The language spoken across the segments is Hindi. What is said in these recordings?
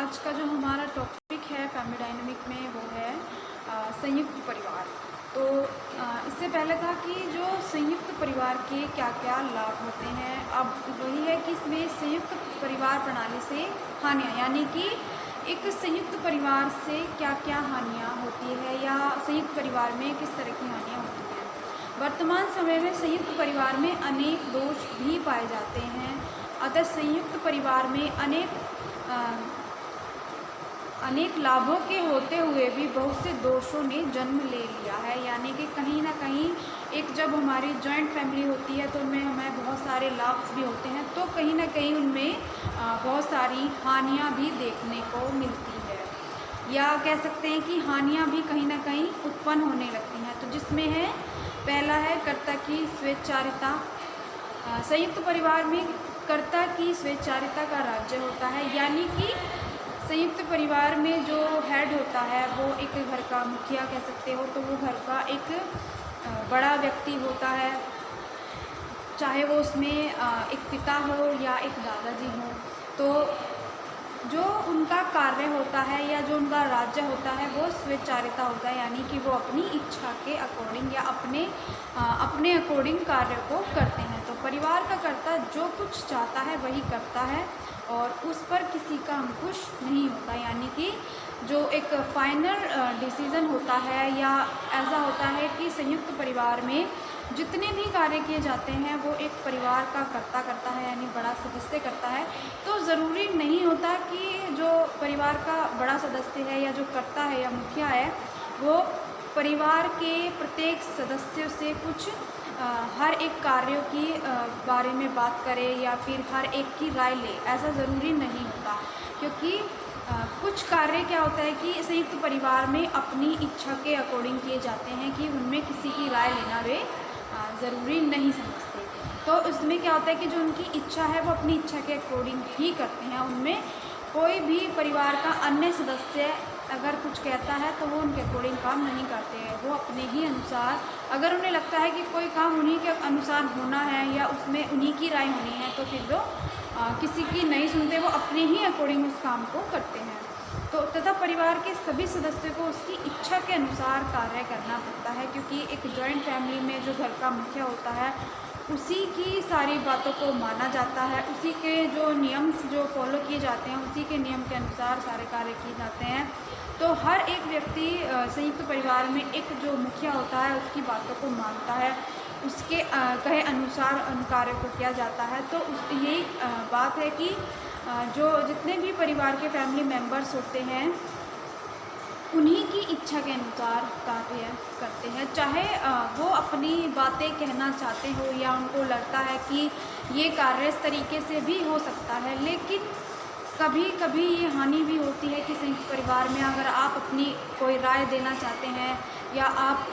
आज का जो हमारा टॉपिक है फैमिली डायनामिक में वो है संयुक्त परिवार। तो इससे पहले था कि जो संयुक्त परिवार के क्या क्या लाभ होते हैं, अब वही है कि इसमें संयुक्त परिवार प्रणाली से हानियाँ, यानी कि एक संयुक्त परिवार से क्या क्या हानियाँ होती है या संयुक्त परिवार में किस तरह की हानियाँ होती हैं। वर्तमान समय में संयुक्त परिवार में अनेक दोष भी पाए जाते हैं, अतः संयुक्त परिवार में अनेक लाभों के होते हुए भी बहुत से दोषों ने जन्म ले लिया है। यानी कि कहीं ना कहीं एक जब हमारी जॉइंट फैमिली होती है तो उनमें हमें बहुत सारे लाभ भी होते हैं, तो कहीं ना कहीं उनमें बहुत सारी हानियां भी देखने को मिलती है, या कह सकते हैं कि हानियां भी कहीं ना कहीं उत्पन्न होने लगती हैं। तो जिसमें है पहला है कर्ता की स्वेच्छाचारिता। संयुक्त परिवार में कर्ता की स्वेच्छाचारिता का राज्य होता है, यानी कि संयुक्त परिवार में जो हेड होता है वो एक घर का मुखिया कह सकते हो, तो वो घर का एक बड़ा व्यक्ति होता है, चाहे वो उसमें एक पिता हो या एक दादाजी हो। तो जो उनका कार्य होता है या जो उनका राज्य होता है वो स्वेच्छाचारिता होता है, यानी कि वो अपनी इच्छा के अकॉर्डिंग या अपने अकॉर्डिंग कार्य को करते हैं। तो परिवार का कर्ता जो कुछ चाहता है वही करता है और उस पर किसी का अंकुश नहीं होता, यानी कि जो एक फाइनल डिसीज़न होता है या ऐसा होता है कि संयुक्त परिवार में जितने भी कार्य किए जाते हैं वो एक परिवार का कर्ता करता है, यानी बड़ा सदस्य करता है। तो ज़रूरी नहीं होता कि जो परिवार का बड़ा सदस्य है या जो कर्ता है या मुखिया है वो परिवार के प्रत्येक सदस्यों से कुछ हर एक कार्यों की बारे में बात करे या फिर हर एक की राय ले, ऐसा ज़रूरी नहीं होता। क्योंकि कुछ कार्य क्या होता है कि संयुक्त परिवार में अपनी इच्छा के अकॉर्डिंग किए जाते हैं कि उनमें किसी की राय लेना वे ज़रूरी नहीं समझते। तो उसमें क्या होता है कि जो उनकी इच्छा है वो अपनी इच्छा के अकॉर्डिंग ही करते हैं। उनमें कोई भी परिवार का अन्य सदस्य अगर कुछ कहता है तो वो उनके अकॉर्डिंग काम नहीं करते हैं, वो अपने ही अनुसार, अगर उन्हें लगता है कि कोई काम उन्हीं के अनुसार होना है या उसमें उन्हीं की राय होनी है तो फिर वो किसी की नहीं सुनते, वो अपने ही अकॉर्डिंग उस काम को करते हैं। तो तथा परिवार के सभी सदस्यों को उसकी इच्छा के अनुसार कार्य करना पड़ता है, क्योंकि एक जॉइंट फैमिली में जो घर का मुखिया होता है उसी की सारी बातों को माना जाता है, उसी के जो नियम जो फॉलो किए जाते हैं उसी के नियम के अनुसार सारे कार्य किए जाते हैं। तो हर एक व्यक्ति संयुक्त परिवार में एक जो मुखिया होता है उसकी बातों को मानता है, उसके कहे अनुसार उन कार्यों को किया जाता है। तो यही बात है कि जो जितने भी परिवार के फैमिली मेम्बर्स होते हैं उन्हीं की इच्छा के अनुसार कार्य करते हैं, चाहे वो अपनी बातें कहना चाहते हो या उनको लगता है कि ये कार्य इस तरीके से भी हो सकता है। लेकिन कभी कभी ये हानि भी होती है कि संयुक्त परिवार में अगर आप अपनी कोई राय देना चाहते हैं या आप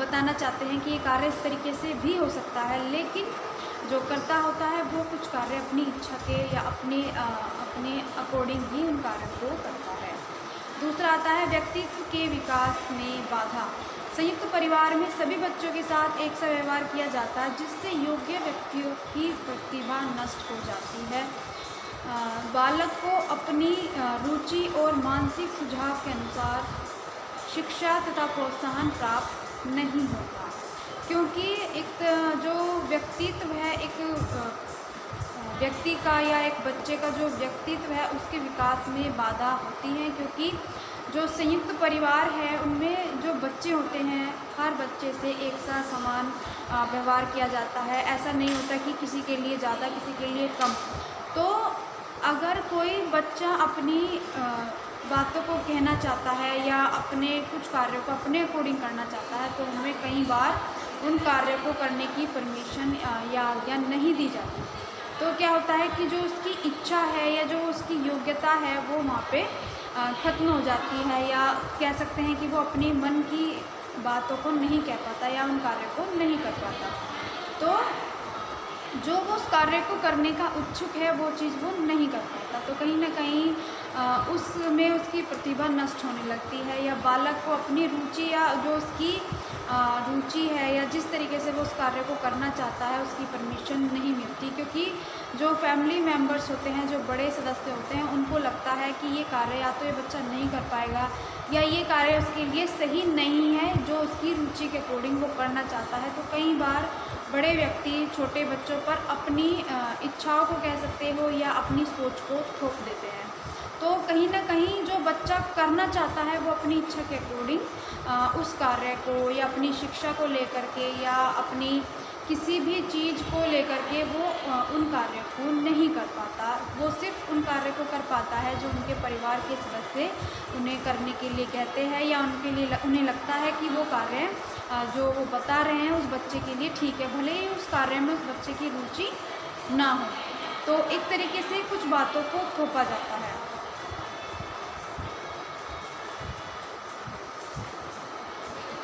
बताना चाहते हैं कि ये कार्य इस तरीके से भी हो सकता है, लेकिन जो करता होता है वो कुछ कार्य अपनी इच्छा के या अपने अकॉर्डिंग ही उन कार्यों को करता है। दूसरा आता है व्यक्तित्व के विकास में बाधा। संयुक्त परिवार में सभी बच्चों के साथ एक सा व्यवहार किया जाता है जिससे योग्य व्यक्तियों की प्रतिभा नष्ट हो जाती है। बालक को अपनी रुचि और मानसिक सुझाव के अनुसार शिक्षा तथा प्रोत्साहन प्राप्त नहीं होता, क्योंकि एक जो व्यक्तित्व है एक व्यक्ति का या एक बच्चे का जो व्यक्तित्व है उसके विकास में बाधा होती है। क्योंकि जो संयुक्त परिवार है उनमें जो बच्चे होते हैं हर बच्चे से एक सा समान व्यवहार किया जाता है, ऐसा नहीं होता कि किसी के लिए ज़्यादा किसी के लिए कम। तो अगर कोई बच्चा अपनी बातों को कहना चाहता है या अपने कुछ कार्यों को अपने अकॉर्डिंग करना चाहता है तो उनमें कई बार उन कार्यों को करने की परमिशन या आज्ञा नहीं दी जाती। तो क्या होता है कि जो उसकी इच्छा है या जो उसकी योग्यता है वो वहाँ पे ख़त्म हो जाती है, या कह सकते हैं कि वो अपनी मन की बातों को नहीं कह पाता या उन कार्यों को नहीं कर पाता। तो जो वो उस कार्य को करने का इच्छुक है वो चीज़ वो नहीं कर पाता, तो कहीं ना कहीं उसमें उसकी प्रतिभा नष्ट होने लगती है, या बालक को अपनी रुचि या जो उसकी रुचि है या जिस तरीके से वो उस कार्य को करना चाहता है उसकी परमिशन नहीं मिलती। क्योंकि जो फैमिली मेम्बर्स होते हैं, जो बड़े सदस्य होते हैं, उनको लगता है है कि ये कार्य या तो ये बच्चा नहीं कर पाएगा या ये कार्य उसके लिए सही नहीं है जो उसकी रुचि के अकॉर्डिंग वो करना चाहता है। तो कई बार बड़े व्यक्ति छोटे बच्चों पर अपनी इच्छाओं को कह सकते हो या अपनी सोच को थोप देते हैं। तो कहीं न कहीं जो बच्चा करना चाहता है वो अपनी इच्छा के अकॉर्डिंग उस कार्य को या अपनी शिक्षा को लेकर के या अपनी किसी भी चीज़ को लेकर के वो उन कार्यों को नहीं कर पाता। वो सिर्फ़ उन कार्य को कर पाता है जो उनके परिवार के सदस्य उन्हें करने के लिए कहते हैं या उनके लिए उन्हें लगता है कि वो कार्य जो वो बता रहे हैं उस बच्चे के लिए ठीक है, भले ही उस कार्य में उस बच्चे की रुचि ना हो। तो एक तरीके से कुछ बातों को थोपा जाता है।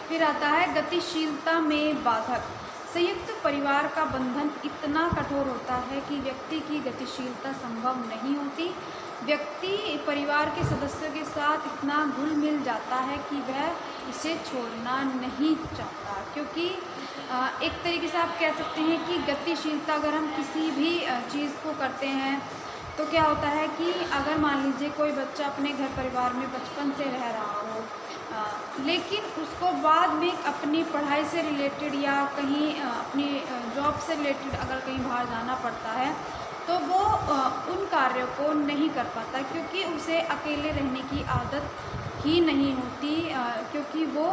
फिर आता है गतिशीलता में बाधक। संयुक्त परिवार का बंधन इतना कठोर होता है कि व्यक्ति की गतिशीलता संभव नहीं होती। व्यक्ति परिवार के सदस्यों के साथ इतना घुल मिल जाता है कि वह इसे छोड़ना नहीं चाहता, क्योंकि एक तरीके से आप कह सकते हैं कि गतिशीलता अगर हम किसी भी चीज़ को करते हैं तो क्या होता है कि अगर मान लीजिए कोई बच्चा अपने घर परिवार में बचपन से रह रहा हो, लेकिन उसको बाद में अपनी पढ़ाई से रिलेटेड या कहीं अपनी जॉब से रिलेटेड अगर कहीं बाहर जाना पड़ता है तो वो उन कार्यों को नहीं कर पाता, क्योंकि उसे अकेले रहने की आदत ही नहीं होती, क्योंकि वो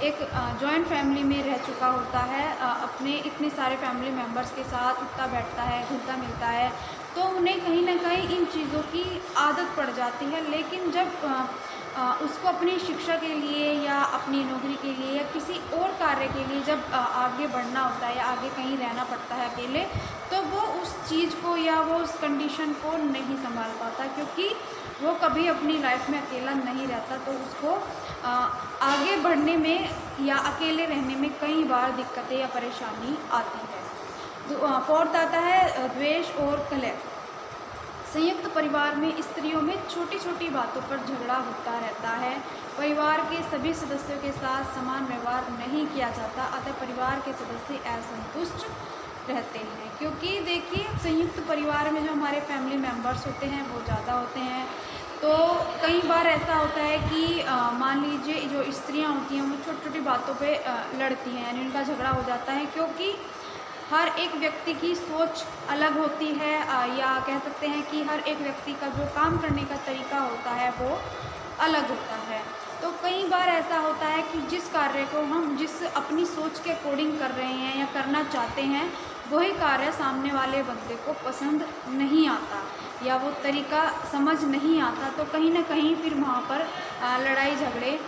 एक जॉइंट फैमिली में रह चुका होता है, अपने इतने सारे फैमिली मेम्बर्स के साथ उठता बैठता है, घुलता मिलता है, तो उन्हें कहीं ना कहीं इन चीज़ों की आदत पड़ जाती है। लेकिन जब उसको अपनी शिक्षा के लिए या अपनी नौकरी के लिए या किसी और कार्य के लिए जब आगे बढ़ना होता है या आगे कहीं रहना पड़ता है अकेले, तो वो उस चीज़ को या वो उस कंडीशन को नहीं संभाल पाता, क्योंकि वो कभी अपनी लाइफ में अकेला नहीं रहता। तो उसको आगे बढ़ने में या अकेले रहने में कई बार दिक्कतें या परेशानी आती है। तो फोर्थ आता है द्वेष और कलह। संयुक्त परिवार में स्त्रियों में छोटी छोटी बातों पर झगड़ा होता रहता है। परिवार के सभी सदस्यों के साथ समान व्यवहार नहीं किया जाता, अतः परिवार के सदस्य असंतुष्ट रहते हैं। क्योंकि देखिए, संयुक्त परिवार में जो हमारे फैमिली मेम्बर्स होते हैं वो ज़्यादा होते हैं, तो कई बार ऐसा होता है कि मान लीजिए जो स्त्रियां होती हैं वो छोटी छोटी बातों पे लड़ती हैं, यानी उनका झगड़ा हो जाता है, क्योंकि हर एक व्यक्ति की सोच अलग होती है, या कह सकते हैं कि हर एक व्यक्ति का जो काम करने का तरीका होता है वो अलग होता है। तो कई बार ऐसा होता है कि जिस कार्य को हम जिस अपनी सोच के अकॉर्डिंग कर रहे हैं या करना चाहते हैं, वही कार्य सामने वाले बंदे को पसंद नहीं आता या वो तरीका समझ नहीं आता, तो कहीं ना कहीं फिर वहाँ पर लड़ाई झगड़े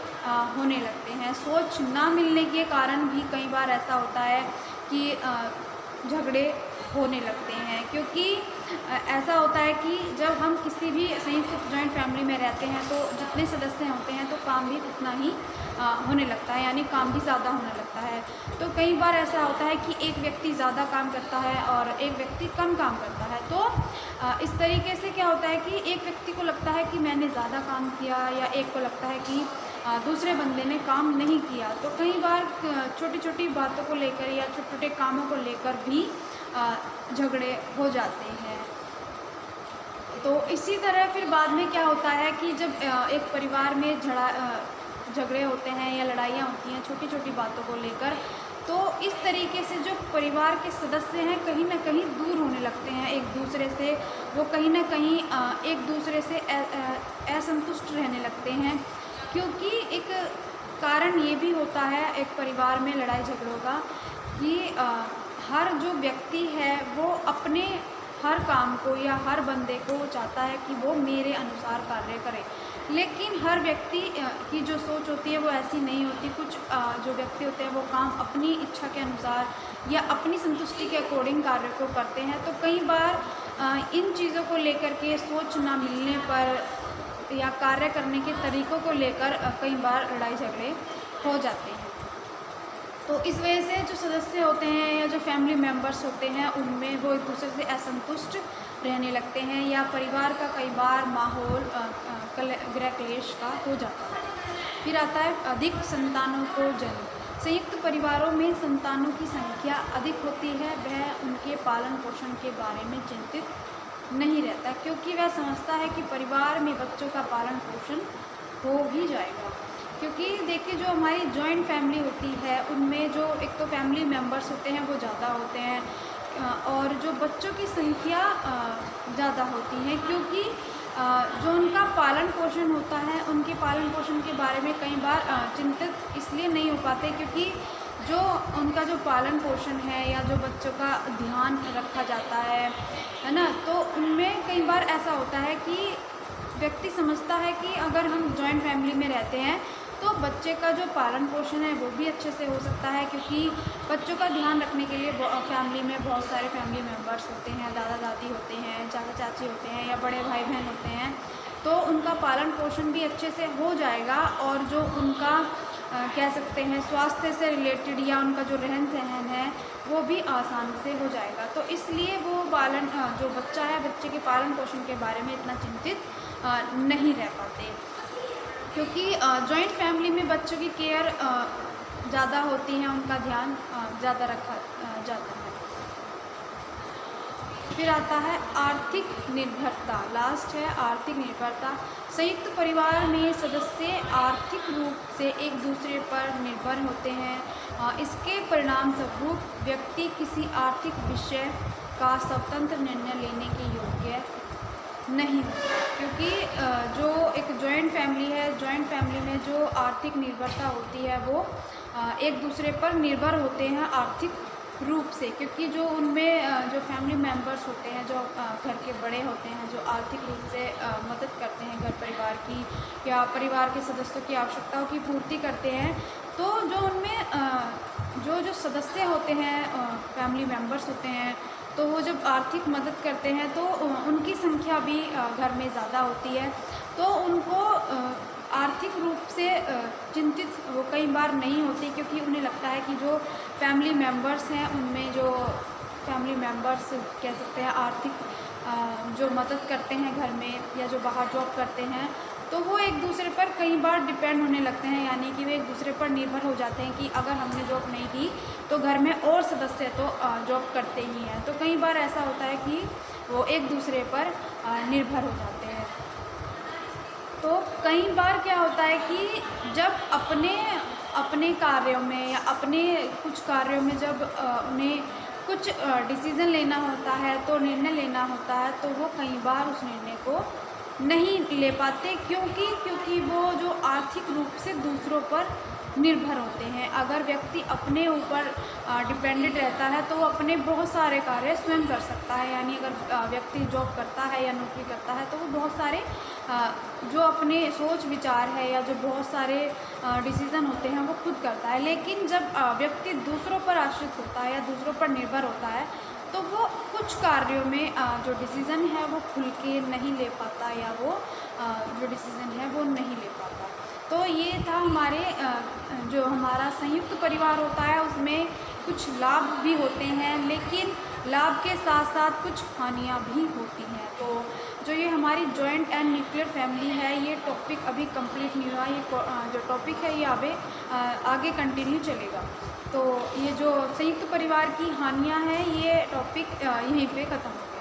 होने लगते हैं। सोच ना मिलने के कारण भी कई बार ऐसा होता है कि झगड़े होने लगते हैं, क्योंकि ऐसा होता है कि जब हम किसी भी संयुक्त जॉइंट फैमिली में रहते हैं तो जितने सदस्य होते हैं तो काम भी उतना ही होने लगता है, यानी काम भी ज़्यादा होने लगता है। तो कई बार ऐसा होता है कि एक व्यक्ति ज़्यादा काम करता है और एक व्यक्ति कम काम करता है, तो इस तरीके से क्या होता है कि एक व्यक्ति को लगता है कि मैंने ज़्यादा काम किया या एक को लगता है कि दूसरे बंदे ने काम नहीं किया। तो कई बार छोटी छोटी बातों को लेकर या छोटे छोटे कामों को लेकर भी झगड़े हो जाते हैं। तो इसी तरह फिर बाद में क्या होता है कि जब एक परिवार में झगड़े होते हैं या लड़ाइयाँ होती हैं छोटी छोटी बातों को लेकर, तो इस तरीके से जो परिवार के सदस्य हैं कहीं ना कहीं दूर होने लगते हैं एक दूसरे से, वो कहीं ना कहीं एक दूसरे से असंतुष्ट रहने लगते हैं। क्योंकि एक कारण ये भी होता है एक परिवार में लड़ाई झगड़ों का कि हर जो व्यक्ति है वो अपने हर काम को या हर बंदे को चाहता है कि वो मेरे अनुसार कार्य करे, लेकिन हर व्यक्ति की जो सोच होती है वो ऐसी नहीं होती। कुछ जो व्यक्ति होते हैं वो काम अपनी इच्छा के अनुसार या अपनी संतुष्टि के अकॉर्डिंग कार्य को करते हैं। तो कई बार इन चीज़ों को लेकर के सोच ना मिलने पर या कार्य करने के तरीक़ों को लेकर कई बार लड़ाई झगड़े हो जाते हैं। तो इस वजह से जो सदस्य होते हैं या जो फैमिली मेम्बर्स होते हैं उनमें वो एक दूसरे से असंतुष्ट रहने लगते हैं या परिवार का कई बार माहौल गृह क्लेश का हो जाता है। फिर आता है अधिक संतानों को जन्म। संयुक्त परिवारों में संतानों की संख्या अधिक होती है, वह उनके पालन पोषण के बारे में चिंतित नहीं रहता, क्योंकि वह समझता है कि परिवार में बच्चों का पालन पोषण हो ही जाएगा। क्योंकि देखिए, जो हमारी जॉइंट फैमिली होती है उनमें जो एक तो फैमिली मेम्बर्स होते हैं वो ज़्यादा होते हैं, और जो बच्चों की संख्या ज़्यादा होती है, क्योंकि जो उनका पालन पोषण होता है, उनके पालन पोषण के बारे में कई बार चिंतित इसलिए नहीं हो पाते, क्योंकि जो उनका जो पालन पोषण है या जो बच्चों का ध्यान रखा जाता है ना, तो उनमें कई बार ऐसा होता है कि व्यक्ति समझता है कि अगर हम जॉइंट फैमिली में रहते हैं तो बच्चे का जो पालन पोषण है वो भी अच्छे से हो सकता है, क्योंकि बच्चों का ध्यान रखने के लिए फैमिली में बहुत सारे फैमिली मेम्बर्स होते हैं, दादा दादी होते हैं, चाचा चाची होते हैं या बड़े भाई बहन होते हैं, तो उनका पालन पोषण भी अच्छे से हो जाएगा। और जो उनका कह सकते हैं स्वास्थ्य से रिलेटेड या उनका जो रहन सहन है वो भी आसान से हो जाएगा। तो इसलिए वो जो बच्चा है, बच्चे के पालन पोषण के बारे में इतना चिंतित नहीं रह पाते, क्योंकि जॉइंट फैमिली में बच्चों की केयर ज़्यादा होती है, उनका ध्यान ज़्यादा रखा जाता है। फिर आता है आर्थिक निर्भरता। लास्ट है आर्थिक निर्भरता। संयुक्त परिवार में सदस्य आर्थिक रूप से एक दूसरे पर निर्भर होते हैं। इसके परिणाम स्वरूप व्यक्ति किसी आर्थिक विषय का स्वतंत्र निर्णय लेने के योग्य नहीं होता, क्योंकि जो एक जॉइंट फैमिली है, जॉइंट फैमिली में जो आर्थिक निर्भरता होती है वो एक दूसरे पर निर्भर होते हैं आर्थिक रूप से, क्योंकि जो उनमें जो फैमिली मेम्बर्स होते हैं, जो घर के बड़े होते हैं, जो आर्थिक रूप से मदद करते हैं घर परिवार की या परिवार के सदस्यों की आवश्यकताओं की पूर्ति करते हैं, तो जो उनमें जो सदस्य होते हैं, फैमिली मेम्बर्स होते हैं, तो वो जब आर्थिक मदद करते हैं तो उनकी संख्या भी घर में ज़्यादा होती है, तो उनको आर्थिक रूप से चिंतित वो कई बार नहीं होती, क्योंकि उन्हें लगता है कि जो फैमिली मेम्बर्स हैं उनमें जो फैमिली मेम्बर्स कह सकते हैं आर्थिक जो मदद करते हैं घर में या जो बाहर जॉब करते हैं, तो वो एक दूसरे पर कई बार डिपेंड होने लगते हैं, यानी कि वे एक दूसरे पर निर्भर हो जाते हैं कि अगर हमने जॉब नहीं की तो घर में और सदस्य तो जॉब करते ही हैं। तो कई बार ऐसा होता है कि वो एक दूसरे पर निर्भर हो जाते हैं। तो कई बार क्या होता है कि जब अपने कार्यों में या अपने कुछ कार्यों में जब उन्हें कुछ डिसीज़न लेना होता है, तो निर्णय लेना होता है, तो वो कई बार उस निर्णय को नहीं ले पाते, क्योंकि वो जो आर्थिक रूप से दूसरों पर निर्भर होते हैं। अगर व्यक्ति अपने ऊपर डिपेंडेंट रहता है तो वो अपने बहुत सारे कार्य स्वयं कर सकता है, यानी अगर व्यक्ति जॉब करता है या नौकरी करता है तो वो बहुत सारे जो अपने सोच विचार है या जो बहुत सारे डिसीज़न होते हैं वो खुद करता है। लेकिन जब व्यक्ति दूसरों पर आश्रित होता है या दूसरों पर निर्भर होता है तो वो कुछ कार्यों में जो डिसीज़न है वो खुल के नहीं ले पाता या वो जो डिसीज़न है वो नहीं ले पाता। तो ये था हमारे जो हमारा संयुक्त परिवार होता है उसमें कुछ लाभ भी होते हैं, लेकिन लाभ के साथ साथ कुछ हानियाँ भी होती हैं। तो जो ये हमारी जॉइंट एंड न्यूक्लियर फैमिली है, ये टॉपिक अभी कंप्लीट नहीं हुआ। ये जो टॉपिक है ये आगे कंटिन्यू चलेगा। तो ये जो संयुक्त परिवार की हानियाँ हैं ये टॉपिक यहीं पे ख़त्म होता है।